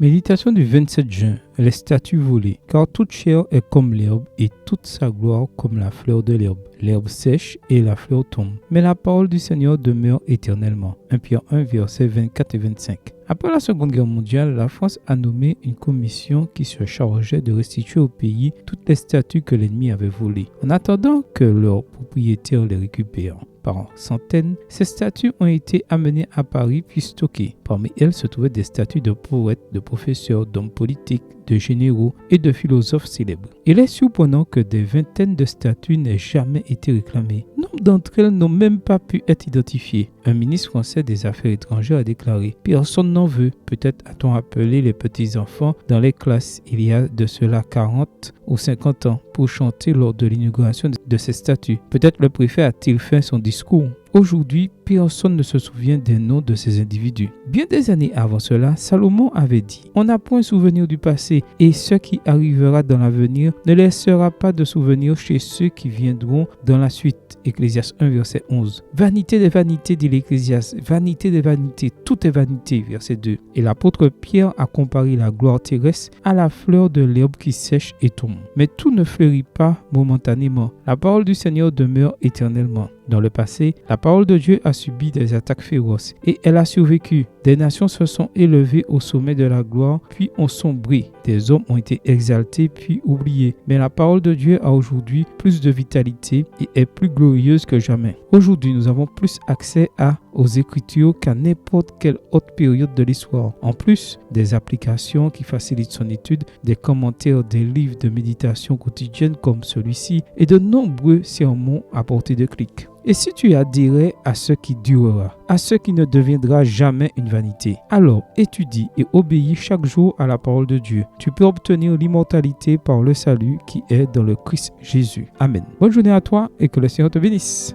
Méditation du 27 juin, les statues volées, car toute chair est comme l'herbe et toute sa gloire comme la fleur de l'herbe. L'herbe sèche et la fleur tombe, mais la parole du Seigneur demeure éternellement. 1 Pierre 1, versets 24 et 25. Après la Seconde Guerre mondiale, la France a nommé une commission qui se chargeait de restituer au pays toutes les statues que l'ennemi avait volées, en attendant que leurs propriétaires les récupèrent. Par centaines, ces statues ont été amenées à Paris puis stockées. Parmi elles se trouvaient des statues de poètes, de professeurs, d'hommes politiques, de généraux et de philosophes célèbres. Il est surprenant que des vingtaines de statues n'aient jamais été réclamées. Nombre d'entre elles n'ont même pas pu être identifiées. Un ministre français des Affaires étrangères a déclaré « Personne n'en veut. Peut-être a-t-on appelé les petits-enfants dans les classes il y a de cela 40 ou 50 ans pour chanter lors de l'inauguration de ces statues. Peut-être le préfet a-t-il fait son discours. » Aujourd'hui, personne ne se souvient des noms de ces individus. Bien des années avant cela, Salomon avait dit « On n'a point souvenir du passé, et ce qui arrivera dans l'avenir ne laissera pas de souvenir chez ceux qui viendront dans la suite. » Ecclésiaste 1, verset 11. « Vanité des vanités, dit l'Ecclésiaste, vanité des vanités, tout est vanité. » Verset 2. Et l'apôtre Pierre a comparé la gloire terrestre à la fleur de l'herbe qui sèche et tombe. Mais tout ne fleurit pas momentanément. La parole du Seigneur demeure éternellement. Dans le passé, la parole de Dieu a subi des attaques féroces et elle a survécu. Des nations se sont élevées au sommet de la gloire, puis ont sombré. Des hommes ont été exaltés, puis oubliés. Mais la parole de Dieu a aujourd'hui plus de vitalité et est plus glorieuse que jamais. Aujourd'hui, nous avons plus accès aux Écritures qu'à n'importe quelle autre période de l'histoire. En plus des applications qui facilitent son étude, des commentaires, des livres de méditation quotidienne comme celui-ci et de nombreux sermons à portée de clic. Et si tu adhérais à ce qui durera, à ce qui ne deviendra jamais une vanité, alors étudie et obéis chaque jour à la parole de Dieu. Tu peux obtenir l'immortalité par le salut qui est dans le Christ Jésus. Amen. Bonne journée à toi et que le Seigneur te bénisse.